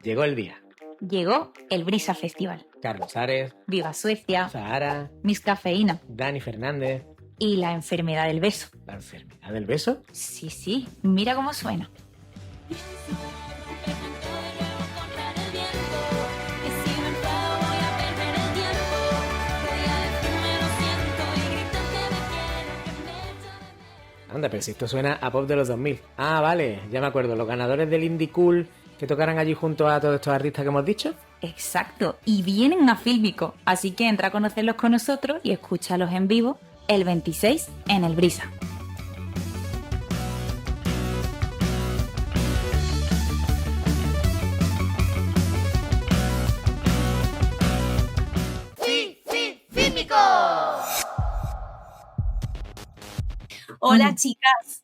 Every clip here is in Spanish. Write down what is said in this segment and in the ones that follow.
Llegó el día. Llegó el Brisa Festival. Carlos Ares, Viva Suecia, Sahara, Miss Cafeína Dani Fernández. y la enfermedad del beso. ¿La enfermedad del beso? Sí, mira cómo suena. Anda, pero si esto suena a pop de los 2000. Ah, vale, ya me acuerdo. Los ganadores del Indie Cool que tocaran allí junto a todos estos artistas que hemos dicho. Exacto, y vienen a Fílmico, así que entra a conocerlos con nosotros y escúchalos en vivo el 26 en el Brisa. Hola chicas,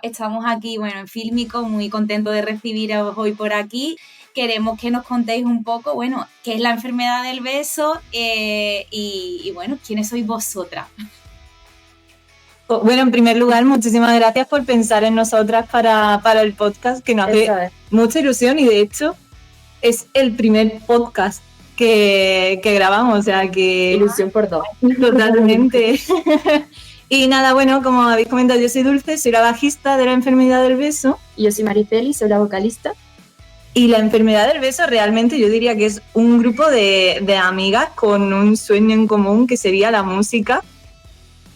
estamos aquí, en Fílmico, muy contentos de recibiros hoy por aquí. Queremos que nos contéis un poco, qué es la enfermedad del beso y quiénes sois vosotras. Bueno, en primer lugar, muchísimas gracias por pensar en nosotras para el podcast, que nos hace mucha ilusión y de hecho es el primer podcast que grabamos, o sea que... Ilusión por dos. Totalmente. Y nada, como habéis comentado, yo soy Dulce, soy la bajista de la enfermedad del beso. Y yo soy Mariceli, soy la vocalista. Y la enfermedad del beso realmente yo diría que es un grupo de amigas con un sueño en común que sería la música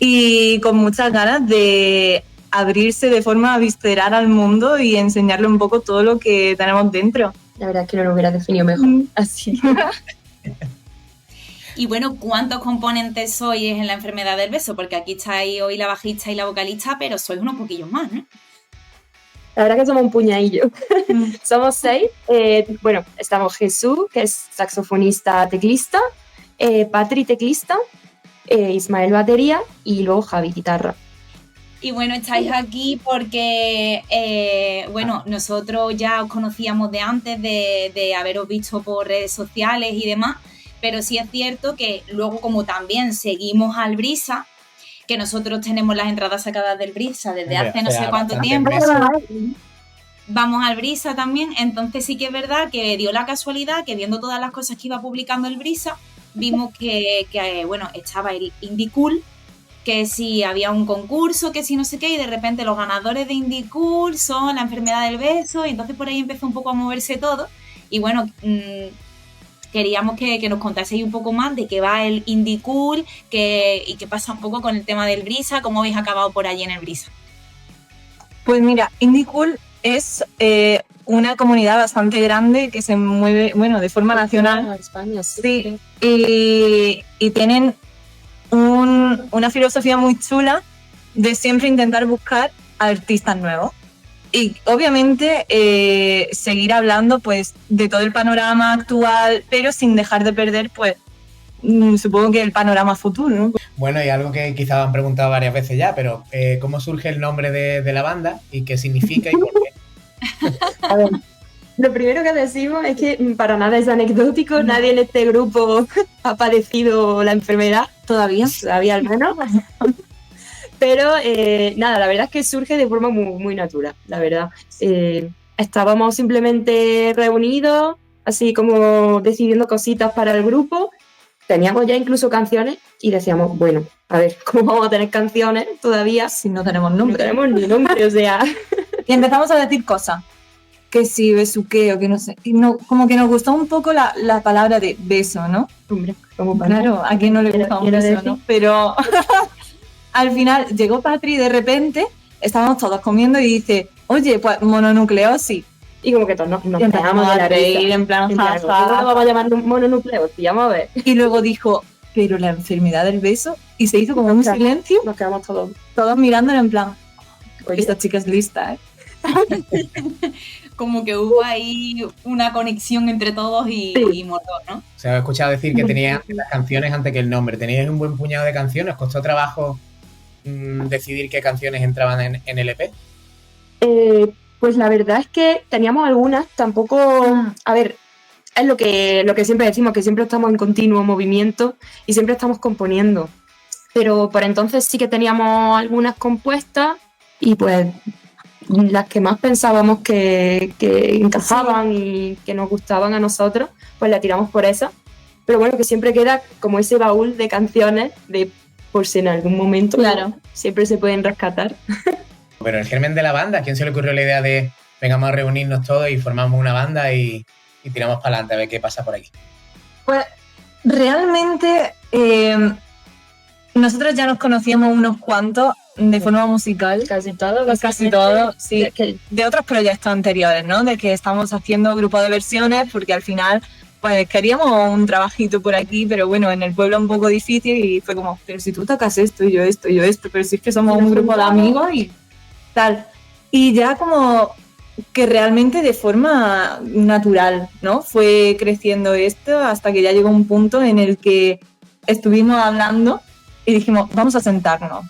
y con muchas ganas de abrirse de forma visceral al mundo y enseñarle un poco todo lo que tenemos dentro. La verdad es que no lo hubiera definido mejor. Así. Y ¿cuántos componentes sois en la enfermedad del beso? Porque aquí estáis hoy la bajista y la vocalista, pero sois unos poquillos más, ¿no? La verdad que somos un puñadillo. Somos 6. Estamos Jesús, que es saxofonista, teclista, Patri, teclista, Ismael, batería y luego Javi, guitarra. Y estáis aquí porque, nosotros ya os conocíamos de antes de haberos visto por redes sociales y demás, pero sí es cierto que luego como también seguimos al Brisa, que nosotros tenemos las entradas sacadas del Brisa desde hace no sé cuánto tiempo, vamos al Brisa también, entonces sí que es verdad que dio la casualidad que viendo todas las cosas que iba publicando el Brisa, vimos que estaba el Indie Cool, que si había un concurso, que si no sé qué, y de repente los ganadores de Indie Cool son la enfermedad del beso, y entonces por ahí empezó un poco a moverse todo, y queríamos que nos contaseis un poco más de qué va el Indie Cool y qué pasa un poco con el tema del Brisa, cómo habéis acabado por allí en el Brisa. Pues mira, Indie Cool es una comunidad bastante grande que se mueve, de forma nacional. En España, sí. Y tienen una filosofía muy chula de siempre intentar buscar artistas nuevos. Y obviamente seguir hablando pues de todo el panorama actual, pero sin dejar de perder pues supongo que el panorama futuro, ¿no? Bueno, y algo que quizá han preguntado varias veces ya, pero ¿cómo surge el nombre de la banda y qué significa y por qué? A ver, lo primero que decimos es que para nada es anecdótico, nadie en este grupo ha padecido la enfermedad, todavía al menos. Pero la verdad es que surge de forma muy, muy natural, la verdad. Estábamos simplemente reunidos, así como decidiendo cositas para el grupo. Teníamos ya incluso canciones y decíamos, a ver, ¿cómo vamos a tener canciones todavía si no tenemos nombre? No tenemos ni nombre, o sea... Y empezamos a decir cosas, que sí, besuqueo, que no sé. Y no, como que nos gustó un poco la palabra de beso, ¿no? Hombre, como claro, a quién no le gusta un beso, ¿no? Pero... Al final llegó Patri y de repente estábamos todos comiendo y dice, oye, pues mononucleosis. Y como que todos nos pegamos a reír, en plan, jaja. Vamos a llamar mononucleosis, vamos a ver. Y luego dijo, pero la enfermedad del beso, y se hizo como un silencio. Nos quedamos todos mirándole en plan, oye, esta chica es lista, ¿eh? Como que hubo ahí una conexión entre todos y mordió, ¿no? O sea, he escuchado decir que teníais las canciones antes que el nombre. ¿Teníais un buen puñado de canciones? ¿Os costó trabajo decidir qué canciones entraban en el EP? Pues la verdad es que teníamos algunas, tampoco... A ver, es lo que siempre decimos, que siempre estamos en continuo movimiento y siempre estamos componiendo. Pero por entonces sí que teníamos algunas compuestas y pues las que más pensábamos que encajaban y que nos gustaban a nosotros, pues la tiramos por esas. Pero bueno, que siempre queda como ese baúl de canciones de por si en algún momento, Claro. ¿no? Siempre se pueden rescatar. Pero el germen de la banda, ¿a quién se le ocurrió la idea de venga, vamos a reunirnos todos y formamos una banda y tiramos para adelante a ver qué pasa por aquí? Pues realmente nosotros ya nos conocíamos unos cuantos de forma musical. Casi todo. Casi todo, sí. De otros proyectos anteriores, ¿no? De que estamos haciendo grupos de versiones porque al final pues queríamos un trabajito por aquí, pero bueno, en el pueblo un poco difícil y fue como, pero si tú tocas esto y yo esto y yo esto, pero si es que somos un grupo de amigos y tal. Y ya como que realmente de forma natural, ¿no? Fue creciendo esto hasta que ya llegó un punto en el que estuvimos hablando y dijimos, vamos a sentarnos.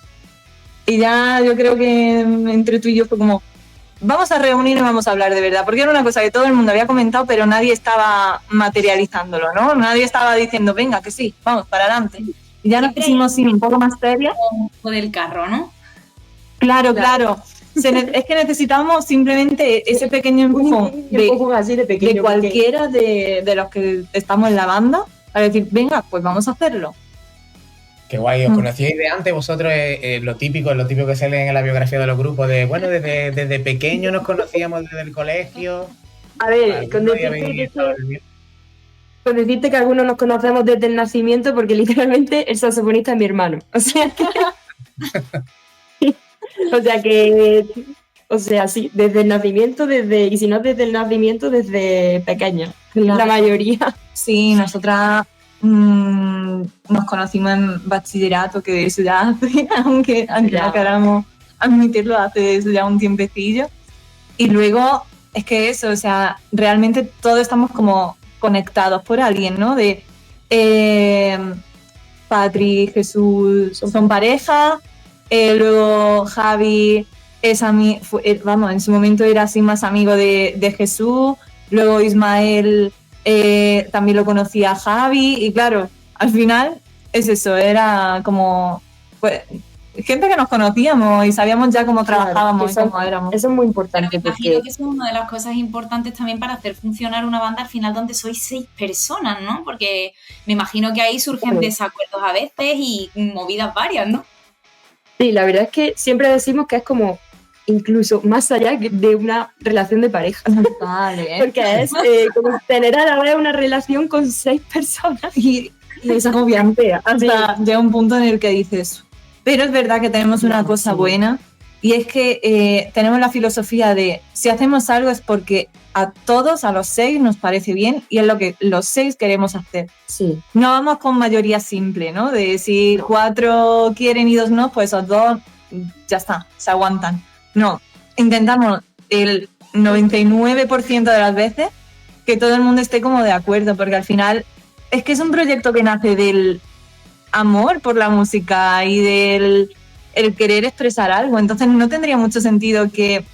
Y ya yo creo que entre tú y yo fue como, vamos a reunirnos y vamos a hablar de verdad, porque era una cosa que todo el mundo había comentado, pero nadie estaba materializándolo, ¿no? Nadie estaba diciendo, venga, que sí, vamos, para adelante. Y ya nos pusimos así un poco más serias. O del carro, ¿no? Claro. Es que necesitamos simplemente ese pequeño empujón de cualquiera de los que estamos en la banda para decir, venga, pues vamos a hacerlo. Qué guay, ¿os conocíais de antes vosotros? Lo típico que sale en la biografía de los grupos, de bueno, desde pequeño nos conocíamos desde el colegio. A ver, con decirte que algunos nos conocemos desde el nacimiento porque literalmente el saxofonista es mi hermano. O sea, sí, desde el nacimiento, y si no desde el nacimiento, desde pequeña, Claro. la mayoría. Sí, nosotras nos conocimos en bachillerato, que eso ya hace, aunque no queramos admitirlo, hace eso ya un tiempecillo. Y luego es que eso, o sea, realmente todos estamos como conectados por alguien, ¿no? De Patri, Jesús, son pareja, luego Javi es en su momento era así más amigo de Jesús, luego Ismael también lo conocía a Javi y claro, al final es eso, era como pues, gente que nos conocíamos y sabíamos ya cómo trabajábamos y cómo éramos. Eso es muy importante Pero me imagino porque que eso es una de las cosas importantes también para hacer funcionar una banda al final donde sois 6 personas, ¿no? Porque me imagino que ahí surgen desacuerdos a veces y movidas varias, ¿no? sí, la verdad es que siempre decimos que es como incluso más allá de una relación de pareja. Vale. Porque es como tener a la vez una relación con 6 personas. Y es agobiante hasta llega un punto en el que dices, pero es verdad que tenemos una cosa buena y es que tenemos la filosofía de si hacemos algo es porque a todos, a los 6 nos parece bien y es lo que los 6 queremos hacer. Sí. No vamos con mayoría simple, ¿no? De si 4 quieren y 2 no, pues esos 2 ya está, se aguantan. No, intentamos el 99% de las veces que todo el mundo esté como de acuerdo, porque al final es que es un proyecto que nace del amor por la música y del el querer expresar algo, entonces no tendría mucho sentido que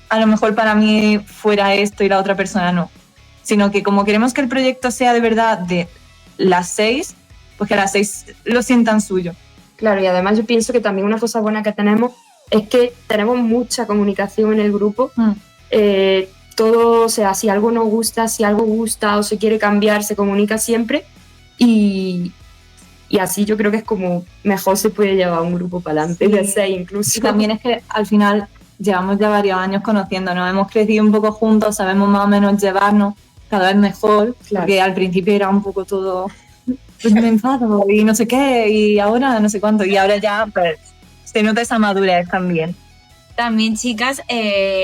a lo mejor para mí fuera esto y la otra persona no, sino que como queremos que el proyecto sea de verdad de las 6, pues que las 6 lo sientan suyo. Claro, y además yo pienso que también una cosa buena que tenemos es que tenemos mucha comunicación en el grupo. Todo, o sea, si algo nos gusta, si algo gusta o se quiere cambiar, se comunica siempre. Y así yo creo que es como mejor se puede llevar un grupo para adelante, Sí. de 6 incluso. Y también es que al final llevamos ya varios años conociéndonos, hemos crecido un poco juntos, sabemos más o menos llevarnos cada vez mejor, Claro. porque al principio era un poco todo, pues me enfado y no sé qué, y ahora no sé cuánto, y ahora ya pues, se nota esa madurez también. También, chicas,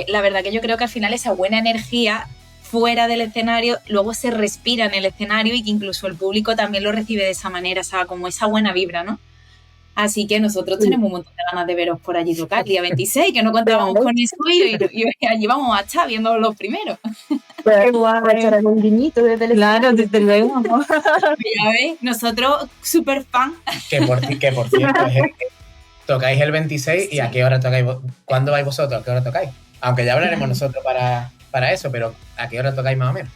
la verdad que yo creo que al final esa buena energía fuera del escenario luego se respira en el escenario y que incluso el público también lo recibe de esa manera, o sea, como esa buena vibra, ¿no? Así que nosotros tenemos un montón de ganas de veros por allí tocar, día 26, que no contábamos con eso y allí vamos a estar viendo los primeros. Pues, echar un guiñito desde el Claro, desde luego. Ya ves, nosotros súper fan. Que por cierto, tocáis el 26 y ¿a qué hora tocáis? ¿Cuándo vais vosotros? ¿A qué hora tocáis? Aunque ya hablaremos nosotros para eso, pero ¿a qué hora tocáis más o menos?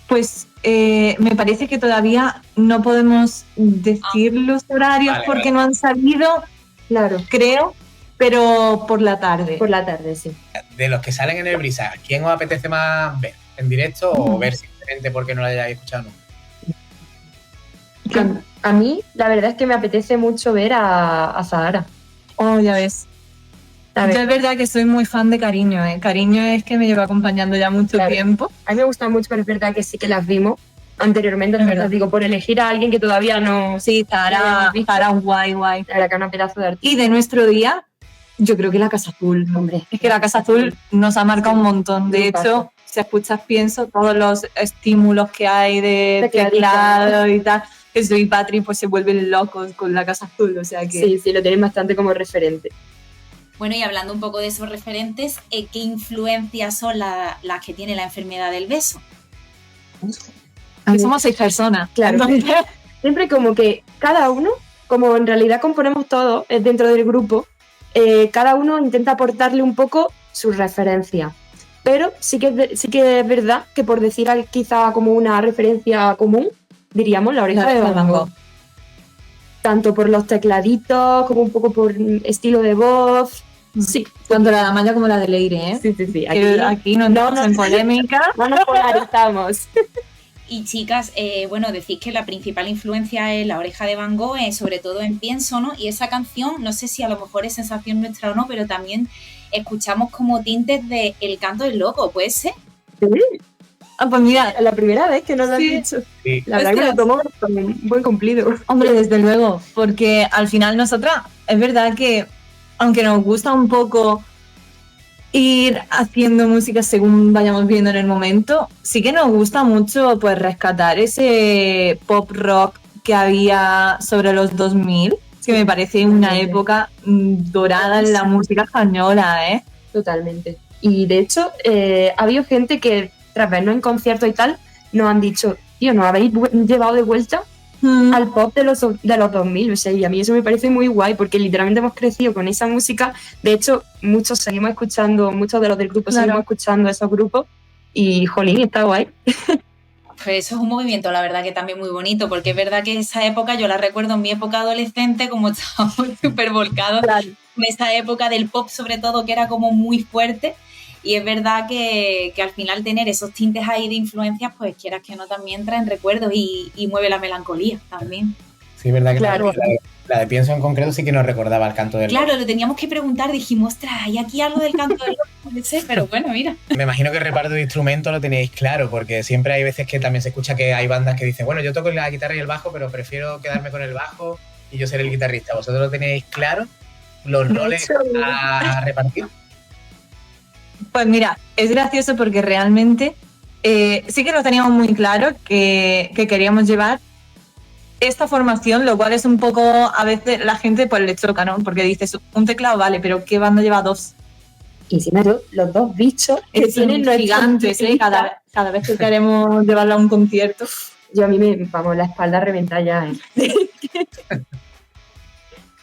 Pues me parece que todavía no podemos decir los horarios porque no han salido, Claro, creo, pero por la tarde. por la tarde, sí. de los que salen en el Brisa, ¿quién os apetece más ver? ¿En directo o ver simplemente porque no lo hayáis escuchado nunca? A mí, la verdad es que me apetece mucho ver a Zahara. Oh, ya ves. A ver, Yo es verdad que soy muy fan de Cariño, ¿eh? Cariño es que me lleva acompañando ya mucho Claro. tiempo. a mí me gusta mucho, pero es verdad que sí que las vimos anteriormente. Es Es verdad. verdad, digo, por elegir a alguien que todavía no... Sí, Zahara guay. La verdad que es una pedazo de artista. Y de nuestro día, yo creo que la Casa Azul. Hombre, Es que la Casa Azul nos ha marcado un montón. De Un hecho, paso. si escuchas Pienso, todos los estímulos que hay de Tecladito. teclado y tal, que soy Patri, pues se vuelven locos con la Casa Azul. O sea que sí, lo tienen bastante como referente. Bueno, y hablando un poco de esos referentes, ¿qué influencias son las que tiene la enfermedad del beso? que somos 6 personas. Claro. Entonces, Siempre como que cada uno, como en realidad componemos todos dentro del grupo, cada uno intenta aportarle un poco su referencia. Pero sí que es verdad que por decir quizá como una referencia común, diríamos la oreja de Van Gogh. Tanto por los tecladitos, como un poco por estilo de voz. Sí, tanto la de Amaya como la de Leire, ¿eh? sí. Que aquí no entramos en polémica. no nos polarizamos. Y chicas, bueno, decís que la principal influencia es la oreja de Van Gogh, sobre todo en Pienso, ¿no? Y esa canción, no sé si a lo mejor es sensación nuestra o no, pero también escuchamos como tintes de El canto del loco, ¿puede ser? Ah, pues mira, La primera vez que nos lo han Sí. dicho. Sí. La verdad que lo tomo como un buen cumplido. hombre, desde luego, porque al final nosotras, es verdad que aunque nos gusta un poco ir haciendo música según vayamos viendo en el momento, sí que nos gusta mucho pues rescatar ese pop rock que había sobre los 2000, que me parece una época dorada en la música española, ¿eh? Totalmente. Y de hecho, ha habido gente que tras vernos en conciertos y tal, nos han dicho, tío, nos habéis llevado de vuelta al pop de los 2000, o sea, y a mí eso me parece muy guay, porque literalmente hemos crecido con esa música. De hecho, muchos seguimos escuchando, muchos de los del grupo Claro. seguimos escuchando esos grupos, y jolín, está guay. Pues eso es un movimiento, la verdad, que también muy bonito, porque es verdad que esa época, yo la recuerdo en mi época adolescente, como estábamos súper volcados en esa época del pop, sobre todo, que era como muy fuerte. Y es verdad que al final tener esos tintes ahí de influencias, pues quieras que no, también traen recuerdos y mueve la melancolía también. Sí, es verdad que Claro. la de Pienso en concreto sí que nos recordaba el canto del loco. Claro, lo teníamos que preguntar, dijimos, ostras, hay aquí algo del canto del loco, puede ser, pero bueno, mira. Me imagino que el reparto de instrumentos lo teníais claro, porque siempre hay veces que también se escucha que hay bandas que dicen, bueno, yo toco la guitarra y el bajo, pero prefiero quedarme con el bajo y yo ser el guitarrista. ¿Vosotros lo teníais claro? ¿Los De roles hecho, a repartir? Pues mira, es gracioso porque realmente sí que lo teníamos muy claro que queríamos llevar esta formación, lo cual es un poco, a veces la gente pues le choca, ¿no? Porque dices, un teclado vale, pero ¿qué banda lleva 2? y encima los dos bichos que tienen Son nuestros gigantes, ¿eh? artistas. Cada vez que queremos llevarla a un concierto. Yo a mí la espalda reventa ya.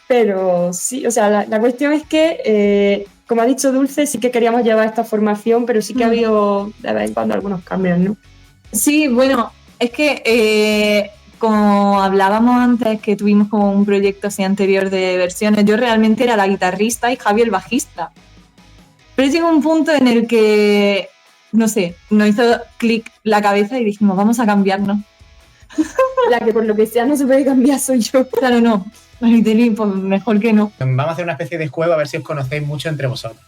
Pero sí, o sea, la cuestión es que, como ha dicho Dulce, sí que queríamos llevar esta formación, pero sí que ha habido de vez en cuando algunos cambios, ¿no? Sí, bueno, es que como hablábamos antes, que tuvimos como un proyecto así anterior de versiones, yo realmente era la guitarrista y Javi el bajista. Pero llegó un punto en el que, no sé, nos hizo clic la cabeza y dijimos, vamos a cambiarnos. La que por lo que sea no se puede cambiar soy yo. Claro, no. Mariteli, pues mejor que no. Vamos a hacer una especie de juego a ver si os conocéis mucho entre vosotros.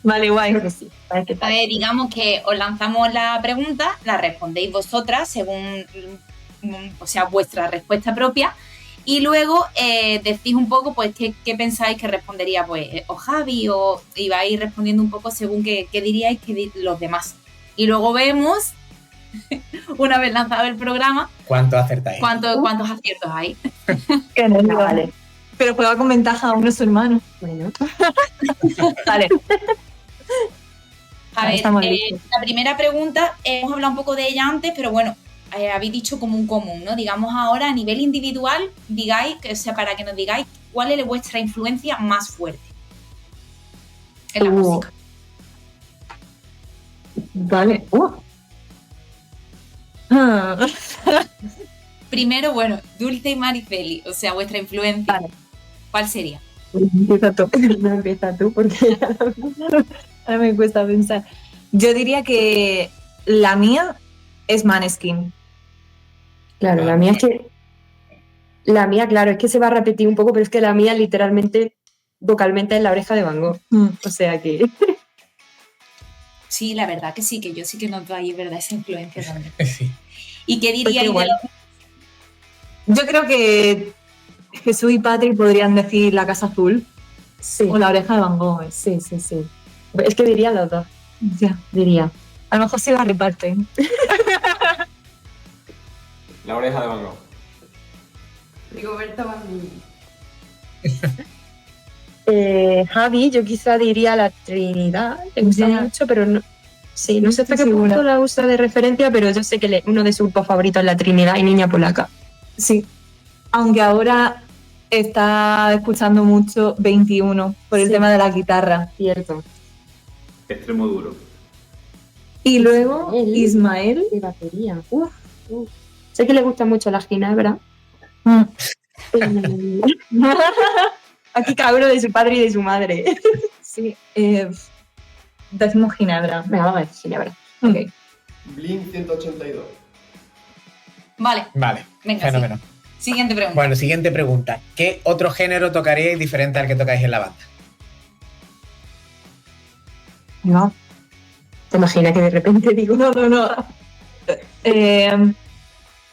Vale, guay. Creo que sí. A ver qué A tal. ver, digamos que os lanzamos la pregunta, la respondéis vosotras según, o sea, vuestra respuesta propia, y luego decís un poco, pues, qué pensáis que respondería, pues, o Javi, o y vais respondiendo un poco según qué diríais que los demás. Y luego vemos, una vez lanzado el programa, ¿Cuánto acertáis? cuántos aciertos hay. Qué nervio. Vale. Pero juega con ventaja a uno de su hermano. Bueno, Vale. A ver, Estamos listos. la primera pregunta, hemos hablado un poco de ella antes, pero bueno, habéis dicho como un común, ¿no? Digamos ahora a nivel individual, digáis, o sea, para que nos digáis cuál es vuestra influencia más fuerte en la música. Vale. Primero, bueno, Dulce y Mariceli, o sea, vuestra influencia, Vale. ¿cuál sería? Empieza tú. No empieza tú porque Ahora me cuesta pensar. Yo diría que la mía es Maneskin. claro, la mía es que la mía, claro, es que se va a repetir un poco, pero es que la mía literalmente vocalmente es La Oreja de Van Gogh. O sea que Sí, la verdad que sí, que yo sí que noto ahí, ¿verdad? Esa influencia también. Sí. ¿Y qué diríais de igual. los... Yo creo que Jesús y Patri podrían decir La Casa Azul sí, o La Oreja de Van Gogh. sí. Es que diría los dos, Ya. diría. A lo mejor se la reparten. La Oreja de Van Gogh. Rigoberta Bandini. Javi, yo quizá diría La Trinidad, le gusta Ya. mucho, pero no, sí, no sé hasta qué Estoy punto segura. la usa de referencia, pero yo sé que uno de sus grupos favoritos es La Trinidad y Niña Polaca. Sí. Aunque ahora está escuchando mucho 21 por el Sí. tema de la guitarra. Cierto. Extremo duro. Y luego Ismael. De batería. Uf. Sé que le gusta mucho la ginebra. Mm. Aquí cada uno de su padre y de su madre. Sí. Decimos Ginebra. Venga, vamos a ver, ginebra. Ok. Blink 182. Vale, Vale, venga, fenómeno. sí. Siguiente pregunta. Bueno, siguiente pregunta. ¿Qué otro género tocaríais diferente al que tocáis en la banda? No. ¿Te imaginas que de repente digo? No.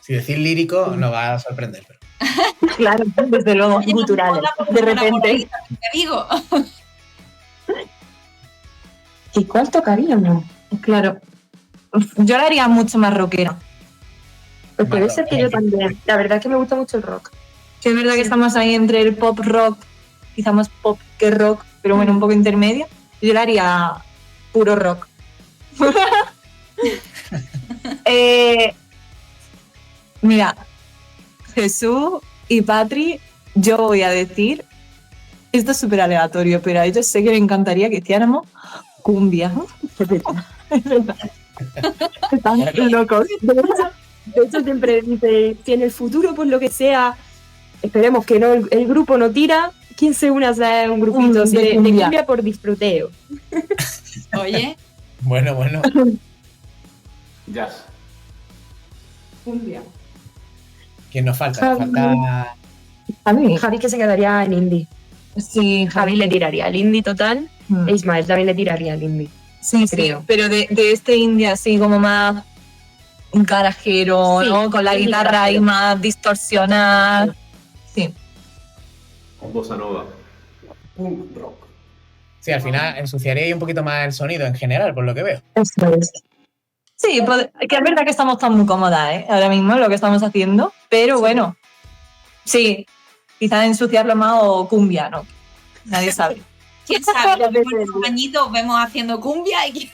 Si decís lírico, no va a sorprender. Pero... Claro, desde luego, Oye, guturales. no puedo De poner una repente. porrita, te digo. ¿Y cuál tocaríamos? Claro. Yo la haría mucho más rockera. Pues puede Vale, ser que yo también. La verdad es que me gusta mucho el rock. Que es verdad que estamos ahí entre el pop rock, quizá más pop que rock, pero bueno, un poco intermedio. Yo la haría puro rock. Mira, Jesús y Patri, yo voy a decir, esto es súper aleatorio, pero a ellos sé que me encantaría que hiciéramos cumbia. Es verdad. Están locos. De hecho, siempre dice, si en el futuro, por lo que sea, esperemos que no, el grupo no tira, ¿quién se une a hacer un grupito así de cumbia por disfruteo? Oye, Bueno. Jazz. Cumbia. ¿Quién nos falta? Nos falta... A mí, Javi que se quedaría en indie. sí, Javi le tiraría al indie total. Mm. E Ismael también le tiraría al indie. Sí, creo. sí, pero de este indie así como más garajero, Sí, ¿no? Con la indie guitarra garajero. ahí más distorsionada. Sí. Bossa Nova. Punk rock. Sí, al final ensuciaríais un poquito más el sonido en general, por lo que veo. Eso es. Sí, que es verdad que estamos tan muy cómodas, ¿eh? Ahora mismo lo que estamos haciendo, pero bueno, sí, quizás ensuciarlo más o cumbia, ¿no? Nadie sabe. quién sabe, en unos añitos vemos haciendo cumbia y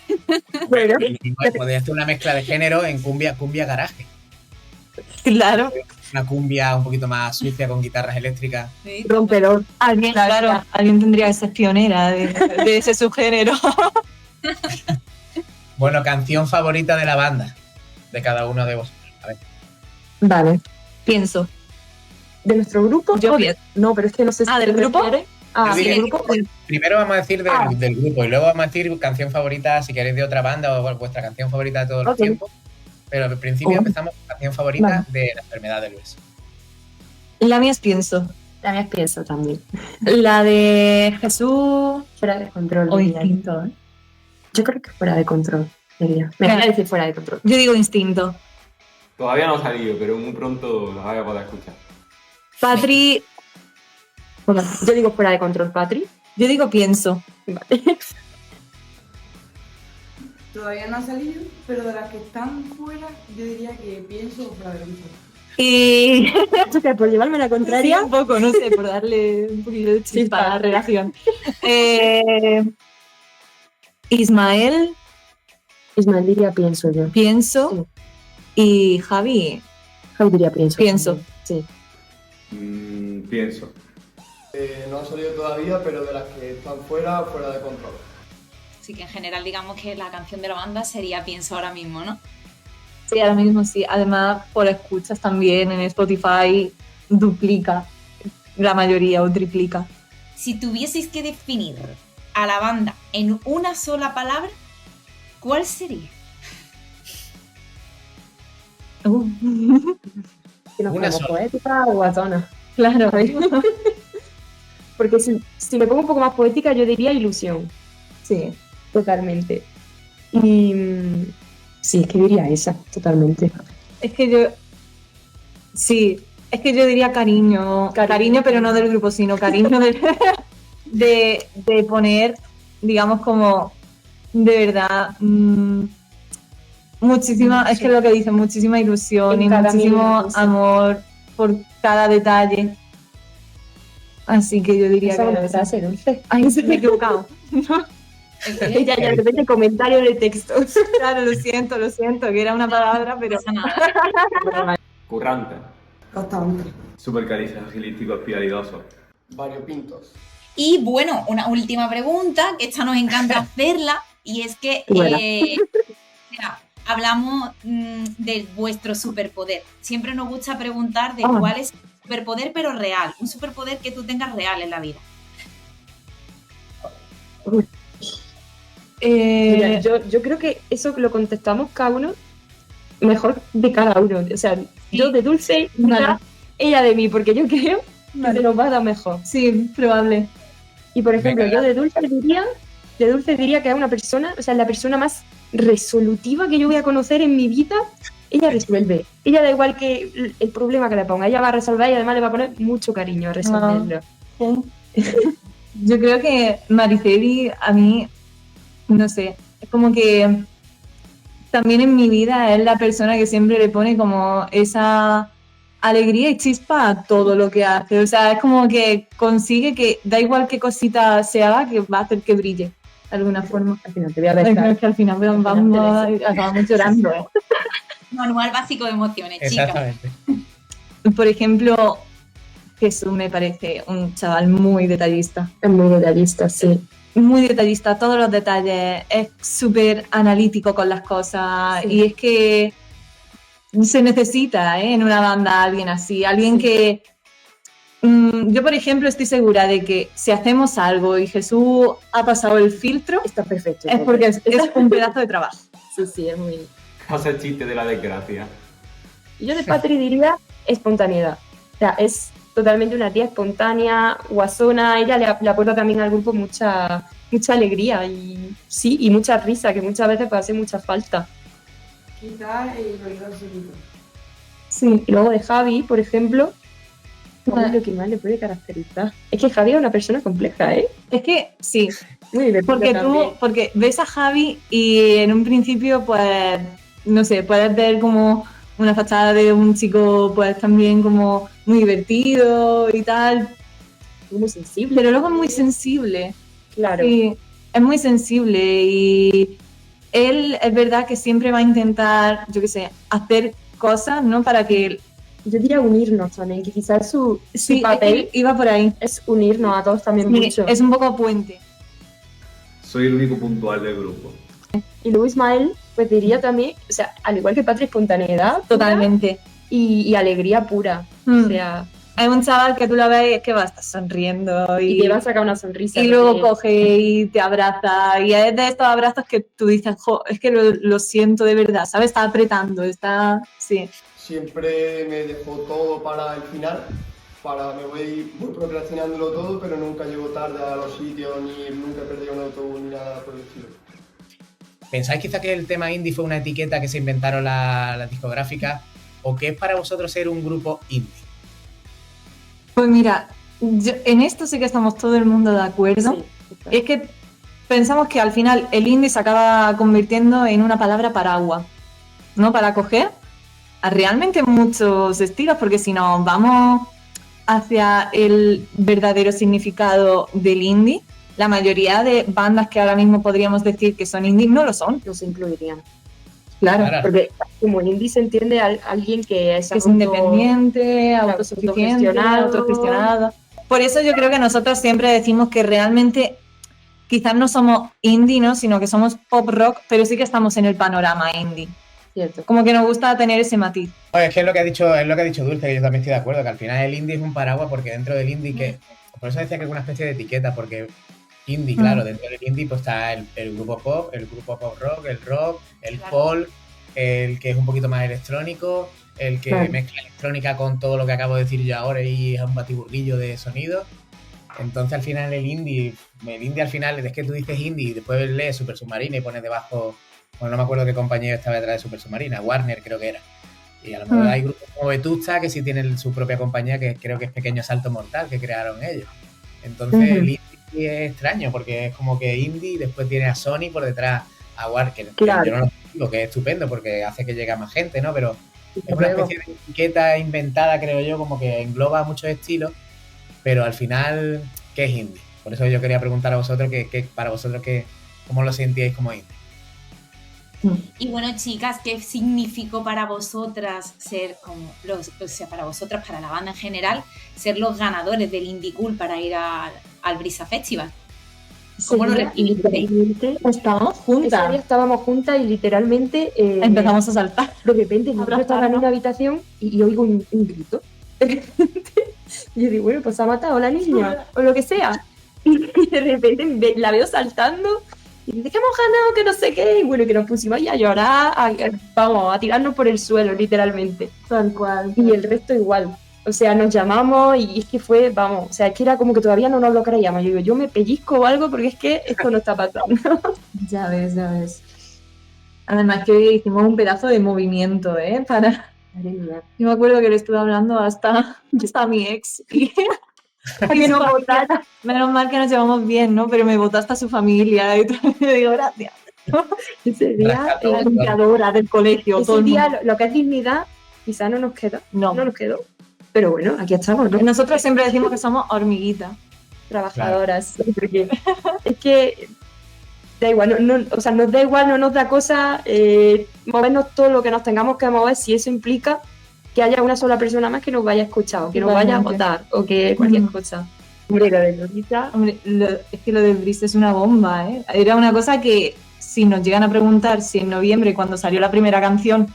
Bueno, Podrías hacer una mezcla de género en cumbia garaje. Claro, Una cumbia un poquito más sucia con guitarras eléctricas. Sí. rompedor. claro, alguien tendría que ser pionera de ese subgénero. Bueno, canción favorita de la banda, de cada uno de vosotros. A ver. Vale. Pienso. ¿De nuestro grupo? Yo ¿O de- pienso. No, pero es que no sé si ¿del te grupo? refieres. Ah, Yo ¿del diré- grupo? Primero vamos a decir Ah. del grupo y luego vamos a decir canción favorita, si queréis, de otra banda o vuestra canción favorita de todos los Ok. tiempos. Pero al principio Oh. empezamos con canción favorita Vale. de La Enfermedad del Beso. La mía es Pienso. También pienso también. La de Jesús Fuera de control. o diría. Instinto, ¿eh? Yo creo que fuera de control. Diría. Me voy a decir fuera de control. Yo digo Instinto. Todavía no ha salido, pero muy pronto la voy a poder escuchar. Patri, Bueno, yo digo fuera de control, Patri. yo digo Pienso. Vale. Todavía no ha salido, pero de las que están fuera, yo diría que pienso fuera de control. Y Por llevarme la contraria. un poco, no sé, por darle un poquito de chispa a la relación. Ismael, Ismael diría pienso yo. Pienso. Y Javi, Javi diría pienso. Pienso. también. Sí. Pienso. No ha salido todavía, pero de las que están fuera, fuera de control. Así que en general digamos que la canción de la banda sería Pienso ahora mismo, ¿no? sí, ahora mismo sí. Además, por escuchas también en Spotify duplica la mayoría o triplica. Si tuvieseis que definir a la banda en una sola palabra, ¿cuál sería? Que nos Una ponemos sola. poética o guatona. Claro. Porque si me pongo un poco más poética, yo diría ilusión. Sí. Totalmente. Y sí, es que diría esa, totalmente. Es que yo. Sí, es que yo diría cariño. Cariño, pero no del grupo, sino cariño de poner, digamos, como de verdad. Muchísima, es que es lo que dicen, muchísima ilusión En y cada muchísimo mínima cosa. amor por cada detalle. Así que yo diría Esa que no era me esa. dulce. Ay, se me he equivocado. Ya, de repente comentario de texto. Claro, lo siento, que era una palabra, pero. No pasa nada. Currante. Bastante. Supercalifragilístico espialidoso. Variopintos. Y bueno, una última pregunta, que esta nos encanta hacerla, y es que Bueno. mira, hablamos de vuestro superpoder. Siempre nos gusta preguntar de Ah. cuál es el superpoder, pero real. Un superpoder que tú tengas real en la vida. Mira, yo creo que eso lo contestamos cada uno mejor de cada uno. O sea, yo de Dulce, Vale. ella de mí, porque yo creo que se nos va a dar mejor. Sí, probable. Y por ejemplo, Venga. yo de Dulce diría que es una persona, o sea, la persona más resolutiva que yo voy a conocer en mi vida. Ella resuelve. Ella da igual que el problema que le ponga, ella va a resolver y además le va a poner mucho cariño a resolverlo. Yo creo que Mariceli, a mí, no sé, es como que también en mi vida es la persona que siempre le pone como esa alegría y chispa a todo lo que hace. O sea, es como que consigue que da igual qué cosita se haga, que va a hacer que brille de alguna forma. Al final te voy a Es besar. que al final acabamos llorando. ¿Eh? Manual básico de emociones, chicas. Exactamente. Por ejemplo, Jesús me parece un chaval muy detallista. Es muy detallista, sí. Muy detallista, todos los detalles, es súper analítico con las cosas Sí. y es que se necesita en una banda alguien así, alguien que... yo, por ejemplo, estoy segura de que si hacemos algo y Jesús ha pasado el filtro, Está perfecto. es porque es un pedazo de trabajo. Sí, sí, es muy... Hace el chiste de la desgracia. Y yo de Patri diría espontaneidad. O sea, es totalmente una tía espontánea, guasona. Ella le aporta también al grupo mucha alegría y sí, y mucha risa, que muchas veces puede hacer mucha falta. Quizás el oído absoluto. Sí. Y luego de Javi, por ejemplo, Bueno. es lo que más le puede caracterizar. Es que Javi es una persona compleja, ¿eh? Es que sí, Muy divertida también. porque ves a Javi y en un principio, pues, no sé, puedes ver como una fachada de un chico, pues también como muy divertido y tal, Muy sensible. pero luego es muy sensible. Claro. Sí, es muy sensible y él es verdad que siempre va a intentar, yo qué sé, hacer cosas, ¿no? Para que... Yo diría unirnos también, que quizás su Sí, papel iba por ahí. es unirnos a todos también Sí, mucho. es un poco puente. Soy el único puntual del grupo. Y luego Ismael, pues diría también, o sea, al igual que Patri, espontaneidad pura Totalmente. y alegría pura. Mm. O sea, Hay un chaval que tú lo ves y es que va a estar sonriendo y te va a sacar una sonrisa. y luego porque- coge y te abraza. Y es de estos abrazos que tú dices, jo, es que lo siento de verdad, ¿sabes? Está apretando, está... Sí. Siempre me dejo todo para el final. Me voy procrastinándolo todo, pero nunca llego tarde a los sitios, ni nunca he perdido un autobús, ni nada por el estilo. ¿Pensáis quizá que el tema indie fue una etiqueta que se inventaron las discográficas? ¿O qué es para vosotros ser un grupo indie? Pues mira, en esto sí que estamos todo el mundo de acuerdo. Sí, Es que pensamos que al final el indie se acaba convirtiendo en una palabra paraguas, ¿no? Para coger a realmente muchos estilos, porque si nos vamos hacia el verdadero significado del indie, la mayoría de bandas que ahora mismo podríamos decir que son indie no lo son. no se incluirían. Claro, Claro. Porque como indie se entiende a alguien que es, que es independiente, claro, autosuficiente, autogestionado. autogestionado. Por eso yo creo que nosotros siempre decimos que realmente quizás no somos indie, ¿no? Sino que somos pop rock, pero sí que estamos en el panorama indie. cierto. Como que nos gusta tener ese matiz. Pues es que es lo que ha dicho Dulce, que yo también estoy de acuerdo, que al final el indie es un paraguas porque dentro del indie que Por eso decía que es una especie de etiqueta, porque indie, claro, dentro del indie pues está el grupo pop, el grupo pop rock, el folk, el que es un poquito más electrónico, el que mezcla electrónica con todo lo que acabo de decir yo ahora y es un batiburrillo de sonido. Entonces al final el indie al final es que tú dices indie y después lees Super Submarina y pones debajo, bueno, no me acuerdo qué compañero estaba detrás de Super Submarina, Warner creo que era. Y a lo mejor hay grupos como Vetusta que sí tienen su propia compañía, que creo que es Pequeño Salto Mortal, que crearon ellos. Entonces el indie es extraño, porque es como que indie y después tiene a Sony por detrás, a Warner, que yo no lo digo, que es estupendo porque hace que llegue a más gente, ¿no? Pero es una especie de etiqueta inventada, creo yo, como que engloba muchos estilos, pero al final, ¿qué es indie? Por eso yo quería preguntar a vosotros, para vosotros, ¿cómo lo sentíais como indie? Y bueno, chicas, ¿qué significó para vosotras ser para vosotras, para la banda en general, ser los ganadores del Indie Cool para ir al Brisa Festival? ¿Cómo lo literalmente estábamos juntas? Ese día estábamos juntas y literalmente empezamos a saltar. De repente nosotros estábamos en una habitación y oigo un grito. Y yo digo, bueno, pues se ha matado la niña o lo que sea. Y de repente la veo saltando. Y dice que hemos ganado, que no sé qué, y bueno, que nos pusimos ahí a llorar, a tirarnos por el suelo, literalmente. Tal cual. Y el resto igual. O sea, nos llamamos y es que fue, vamos, o sea, es que era como que todavía no nos lo creíamos. Yo digo, yo me pellizco o algo porque es que esto no está pasando. Ya ves. Además que hicimos un pedazo de movimiento, para... Madre mía. Yo me acuerdo que le estuve hablando hasta mi ex y... que no votara. Menos mal que nos llevamos bien, ¿no? Pero me votó hasta su familia y le digo gracias. Ese día, la limpiadora del colegio. Ese día, lo que es dignidad, quizás no nos queda. No nos quedó. Pero bueno, aquí estamos, ¿no? Nosotros siempre decimos que somos hormiguitas. Trabajadoras. Claro. Porque es que da igual, o sea, nos da igual, no nos da cosa movernos todo lo que nos tengamos que mover si eso implica que haya una sola persona más que nos vaya a escuchar o que nos vaya a votar o que cualquier cosa. Hombre, lo de Lolita... es que lo del Brisa es una bomba, ¿eh? Era una cosa que si nos llegan a preguntar si en noviembre, cuando salió la primera canción,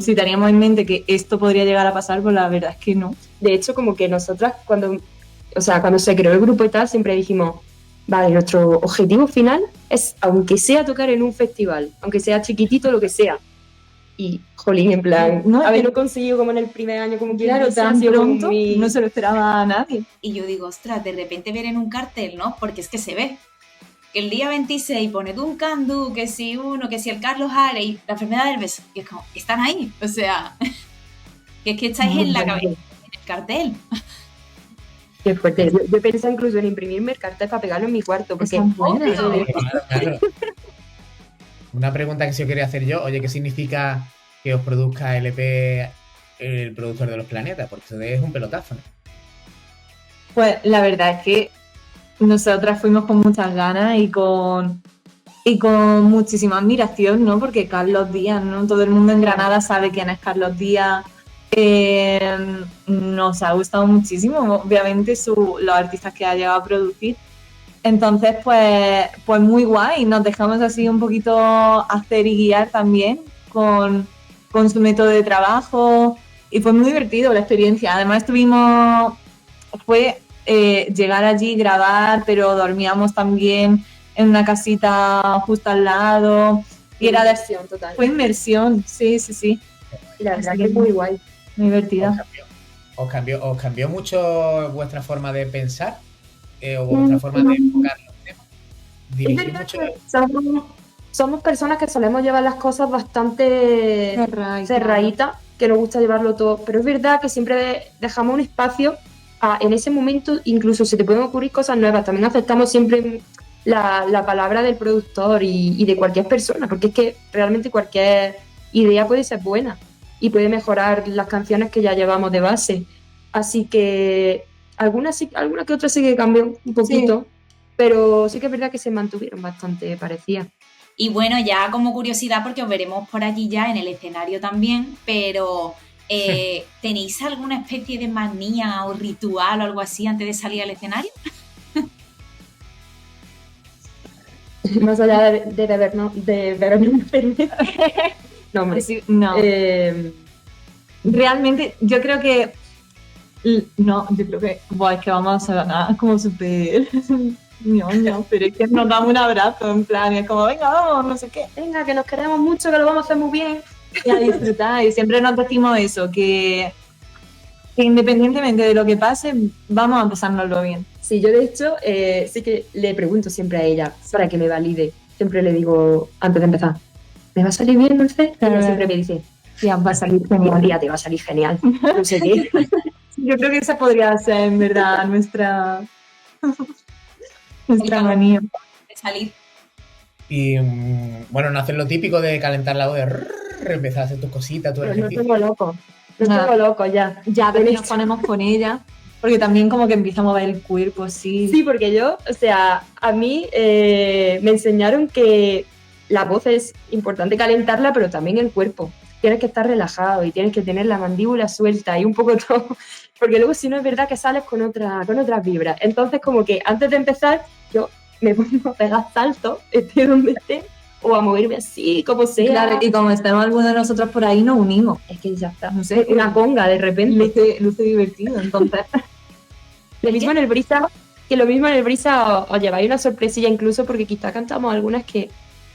si teníamos en mente que esto podría llegar a pasar, pues la verdad es que no. De hecho, como que nosotras cuando se creó el grupo y tal, siempre dijimos, vale, nuestro objetivo final es, aunque sea tocar en un festival, aunque sea chiquitito, lo que sea. Y, jolín, en plan, haberlo conseguido como en el primer año, como claro, tan pronto, no se lo esperaba a nadie. Y yo digo, ostras, de repente ver en un cartel, ¿no? Porque es que se ve. Que el día 26 pone Duncan Du, que si el Carlos Harey, la enfermedad del beso. Y es como, están ahí. O sea, que es que estáis en la cabeza, en el cartel. Qué fuerte. Yo pensé incluso en imprimirme el cartel para pegarlo en mi cuarto. Porque claro. Una pregunta que sí os quería hacer yo, oye, ¿qué significa que os produzca LP el productor de los planetas? Porque eso es un pelotazo, ¿no? Pues la verdad es que nosotras fuimos con muchas ganas y con muchísima admiración, ¿no? Porque Carlos Díaz, ¿no? Todo el mundo en Granada sabe quién es Carlos Díaz. Nos ha gustado muchísimo, obviamente, los artistas que ha llegado a producir. Entonces, pues muy guay, nos dejamos así un poquito hacer y guiar también con su método de trabajo y fue muy divertido la experiencia. Además fue llegar allí, grabar, pero dormíamos también en una casita justo al lado. Y era inmersión total. Fue inmersión, sí. Y la verdad que es muy guay. Muy divertida. ¿Os cambió mucho vuestra forma de pensar? ¿O vuestra forma de enfocar los temas? ¿Dirigir mucho? Somos personas que solemos llevar las cosas bastante cerraditas, que nos gusta llevarlo todo, pero es verdad que siempre dejamos un espacio en ese momento, incluso se te pueden ocurrir cosas nuevas, también aceptamos siempre la palabra del productor y de cualquier persona, porque es que realmente cualquier idea puede ser buena y puede mejorar las canciones que ya llevamos de base, así que alguna que otra sí que cambió un poquito, pero sí que es verdad que se mantuvieron bastante parecidas. Y bueno, ya como curiosidad, porque os veremos por allí ya en el escenario también, pero ¿tenéis alguna especie de manía o ritual o algo así antes de salir al escenario? Más allá de bebernos una cerveza. No, hombre. Sí, no. Realmente yo creo que No, yo creo que, es que vamos a sonar como súper ñoño, pero es que nos damos un abrazo, en plan, y es como, venga, vamos, no sé qué. Venga, que nos queremos mucho, que lo vamos a hacer muy bien. Y a disfrutar, y siempre nos decimos eso, que independientemente de lo que pase, vamos a pasárnoslo bien. Sí, yo de hecho sí que le pregunto siempre a ella para que me valide. Siempre le digo, antes de empezar, ¿me va a salir bien, Dulce? Y ella siempre me dice, tía, va a salir genial, tía, te va a salir genial. No sé qué. Yo creo que esa podría ser, en verdad, nuestra manía. De salir. Y bueno, no hacer lo típico de calentar la voz, de empezar a hacer tus cositas, tu Pero no ejercicio. tengo loco. No tengo loco ya. Ya, pero nos ponemos con ella, porque también como que empieza a mover el cuerpo, así. Sí, porque yo, o sea, a mí me enseñaron que la voz es importante calentarla, pero también el cuerpo. Tienes que estar relajado y tienes que tener la mandíbula suelta y un poco todo, porque luego si no es verdad que sales con otras vibras. Entonces como que antes de empezar yo me pongo a pegar saltos, esté donde esté, o a moverme así, como sea. Claro, y como estemos algunos de nosotros por ahí, nos unimos. Es que ya está. No sé, Una conga de repente. luce divertido, entonces. Lo mismo en el Brisa, os lleváis una sorpresilla incluso porque quizá cantamos algunas que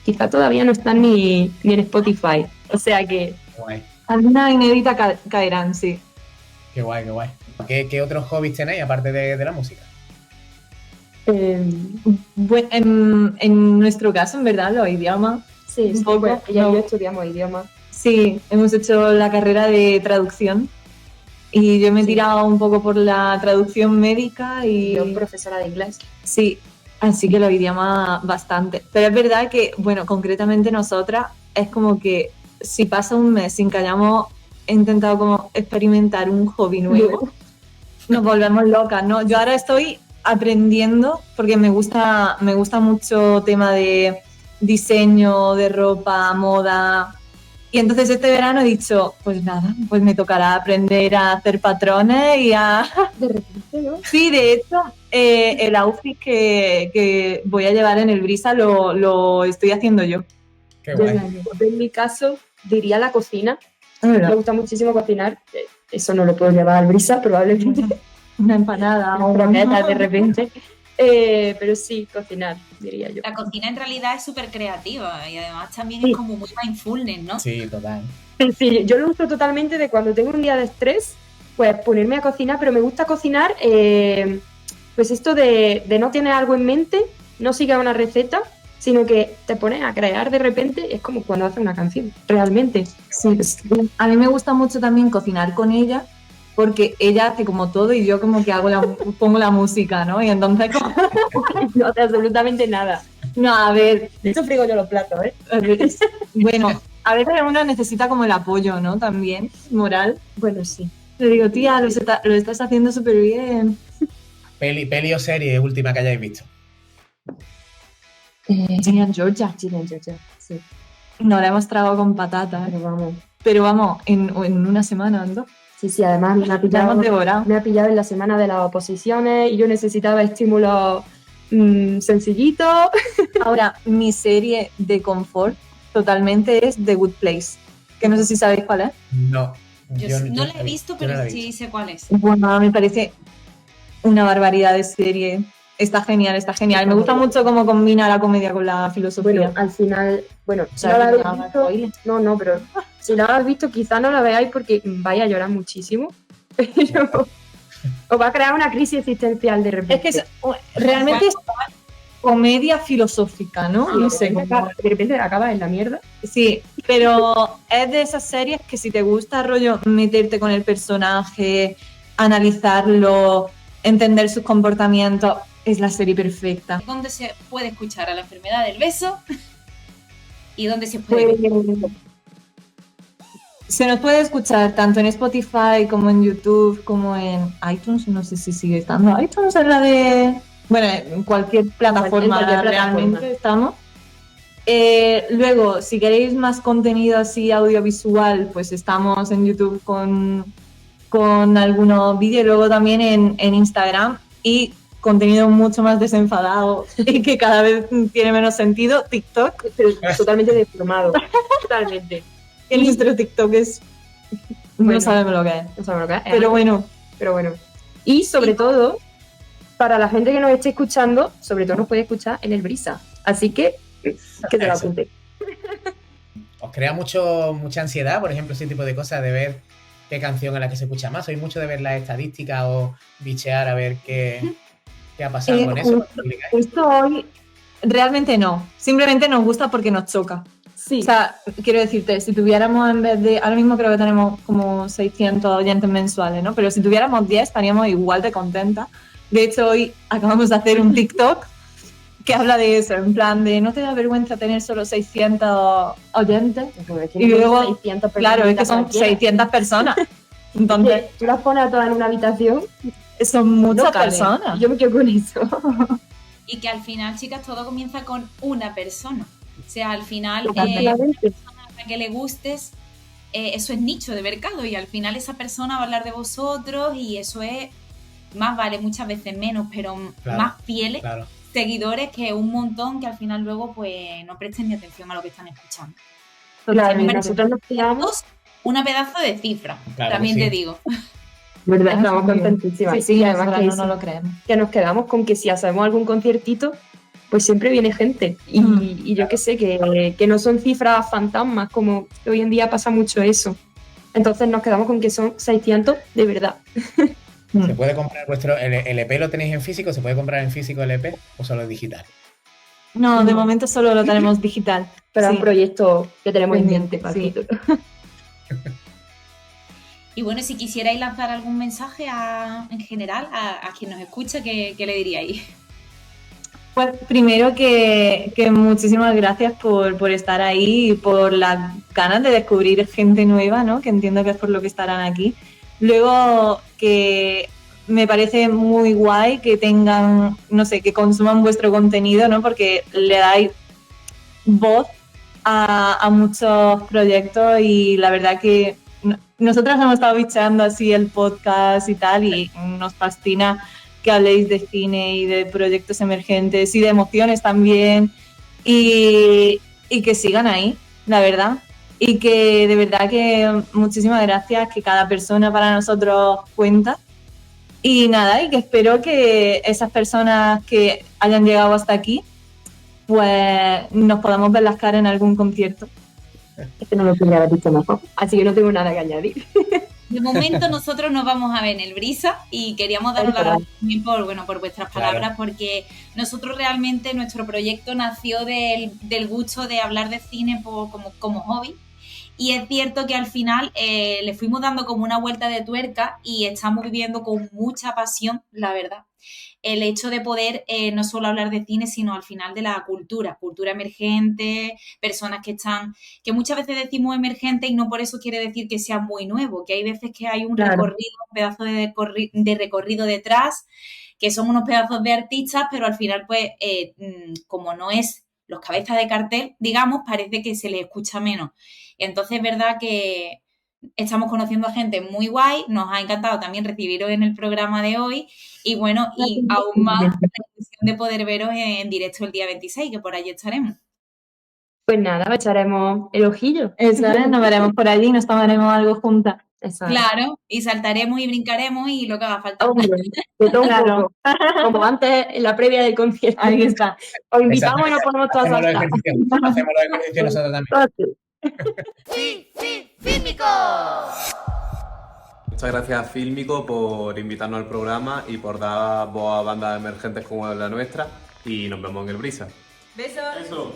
quizá todavía no están ni en Spotify. O sea que... Guay, Alguna inédita caerán, sí. qué guay, qué guay. ¿Qué otros hobbies tenéis aparte de la música? Bueno, en nuestro caso, en verdad, los idiomas. Sí, Un poco, bueno, ella y no. yo estudiamos idiomas. Sí, hemos hecho la carrera de traducción y yo me he tirado un poco por la traducción médica y... Yo profesora de inglés. Sí, así que los idiomas bastante. Pero es verdad que, bueno, concretamente nosotras, es como que si pasa un mes sin que hayamos intentado como experimentar un hobby nuevo, nos volvemos locas, ¿no? Yo ahora estoy aprendiendo porque me gusta mucho tema de diseño, de ropa, moda. Y entonces este verano he dicho, pues nada, pues me tocará aprender a hacer patrones y a... De repente, ¿no? Sí, de hecho, el outfit que voy a llevar en el Brisa lo estoy haciendo yo. Qué guay. En mi caso, diría la cocina. Es verdad. Me gusta muchísimo cocinar. Eso no lo puedo llevar al Brisa, probablemente. Una empanada o Una croqueta de repente. Pero sí, cocinar, diría yo. La cocina en realidad es súper creativa y además también Sí. es como muy mindfulness, ¿no? Sí, total. Sí, yo lo uso totalmente de cuando tengo un día de estrés, pues ponerme a cocinar, pero me gusta cocinar, pues esto de no tener algo en mente, no siga una receta, sino que te pones a crear de repente, es como cuando haces una canción, realmente. Sí, a mí me gusta mucho también cocinar con ella porque ella hace como todo y yo como que pongo la música, ¿no? Y entonces como... No hace absolutamente nada. No, a ver, De hecho, frigo yo los platos, ¿eh? bueno, a veces uno necesita como el apoyo, ¿no? También, moral. Bueno, sí. Le digo, tía, lo estás haciendo súper bien. Peli o serie última que hayáis visto. Ginny Georgia. Georgia, sí. No la hemos tragado con patatas, pero vamos, en una semana, ¿no? Sí, además me ha La pillado, hemos devorado. me ha pillado en la semana de las oposiciones y yo necesitaba estímulos sencillitos. Ahora, mi serie de confort totalmente es The Good Place, que no sé si sabéis cuál es. No. Yo no la he visto, yo pero no la he sí visto. sé cuál es. Bueno, me parece una barbaridad de serie. Está genial, está genial. Me gusta mucho cómo combina la comedia con la filosofía. Bueno, al final, si no ¿Sabes la que habéis no haga visto, spoiler? no, pero si la habéis visto, quizá no la veáis porque vais a llorar muchísimo. Pero os va a crear una crisis existencial de repente. Es que realmente es comedia filosófica, ¿no? Sí, No sé. de repente acaba en la mierda. Sí, pero es de esas series que si te gusta rollo meterte con el personaje, analizarlo, entender sus comportamientos, es la serie perfecta. ¿Dónde se puede escuchar a la enfermedad del beso? ¿Y dónde se puede ver? Se nos puede escuchar tanto en Spotify como en YouTube, como en iTunes, no sé si sigue estando iTunes, es la de... Bueno, en cualquier plataforma, En cualquier plataforma. realmente estamos. Luego, si queréis más contenido así audiovisual, pues estamos en YouTube con algunos vídeos, luego también en Instagram y contenido mucho más desenfadado y que cada vez tiene menos sentido, TikTok. Pero totalmente deformado. Totalmente. Que nuestro TikTok es... Bueno. No sabemos lo que es. No sabemos lo que es. Pero bueno, Pero bueno. Y sobre todo, para la gente que nos esté escuchando, sobre todo nos puede escuchar en el Brisa. Así que te lo apunte. ¿Os crea mucha ansiedad, por ejemplo, ese tipo de cosas, de ver qué canción es la que se escucha más? ¿Sois mucho de ver las estadísticas o bichear a ver qué ha pasado con eso? Justo hoy, realmente no. Simplemente nos gusta porque nos choca. Sí. O sea, quiero decirte, si tuviéramos en vez de... Ahora mismo creo que tenemos como 600 oyentes mensuales, ¿no? Pero si tuviéramos 10 estaríamos igual de contentas. De hecho, hoy acabamos de hacer un TikTok que habla de eso, en plan de no te da vergüenza tener solo 600 oyentes. Y luego, 600 claro, es que son 600 personas. Entonces, tú las pones a todas en una habitación. Son muchas personas. Yo me quedo con eso. Y que al final, chicas, todo comienza con una persona. O sea, al final, una persona a la que le gustes, eso es nicho de mercado y al final esa persona va a hablar de vosotros y eso es, más vale muchas veces menos, pero más fieles. Claro. Seguidores que un montón que al final luego pues no presten ni atención a lo que están escuchando. Claro, nosotros nos quedamos una pedazo de cifra, claro, también te digo. ¿Verdad? Estamos contentísimas. Sí, además que no lo creemos. Que nos quedamos con que si hacemos algún conciertito, pues siempre viene gente. Y yo que sé, que no son cifras fantasmas, como hoy en día pasa mucho eso. Entonces nos quedamos con que son 600 de verdad. ¿Se puede comprar el EP lo tenéis en físico? ¿Se puede comprar en físico el EP o solo digital? No, de momento solo lo tenemos digital. Pero es un proyecto que tenemos en mente. Sí. Y bueno, si quisierais lanzar algún mensaje en general a quien nos escucha, ¿qué le diríais? Pues primero que muchísimas gracias por estar ahí y por las ganas de descubrir gente nueva, ¿no? Que entiendo que es por lo que estarán aquí. Luego que me parece muy guay que tengan, no sé, que consuman vuestro contenido, ¿no? Porque le dais voz a muchos proyectos y la verdad que nosotras hemos estado bicheando así el podcast y tal y nos fascina que habléis de cine y de proyectos emergentes y de emociones también y que sigan ahí, la verdad. Y que de verdad que muchísimas gracias, que cada persona para nosotros cuenta. Y nada, y que espero que esas personas que hayan llegado hasta aquí, pues nos podamos ver las caras en algún concierto. Este no lo podría haber dicho mejor, así que no tengo nada que añadir. De momento nosotros nos vamos a ver en el Brisa y queríamos daros las gracias también por vuestras palabras, porque nosotros realmente nuestro proyecto nació del gusto de hablar de cine como hobby. Y es cierto que al final le fuimos dando como una vuelta de tuerca y estamos viviendo con mucha pasión, la verdad, el hecho de poder no solo hablar de cine, sino al final de la cultura emergente, personas que muchas veces decimos emergente y no por eso quiere decir que sea muy nuevo, que hay veces que hay un recorrido, un pedazo de recorrido detrás, que son unos pedazos de artistas, pero al final pues como no es los cabezas de cartel, digamos, parece que se les escucha menos. Entonces es verdad que estamos conociendo a gente muy guay, nos ha encantado también recibiros en el programa de hoy y bueno, y aún más la ilusión de poder veros en directo el día 26, que por allí estaremos. Pues nada, echaremos el ojillo. Eso es, nos veremos por allí, nos tomaremos algo juntas. Claro, y saltaremos y brincaremos y lo que haga falta. De todo claro. Como antes en la previa del concierto. Ahí está. Os invitamos y nos ponemos todas a saltar. Hacemos los ejercicios nosotros también. ¡Fílmico! Muchas gracias a Fílmico por invitarnos al programa y por dar voz a bandas emergentes como la nuestra. Y nos vemos en el Brisa. ¡Besos! ¡Besos!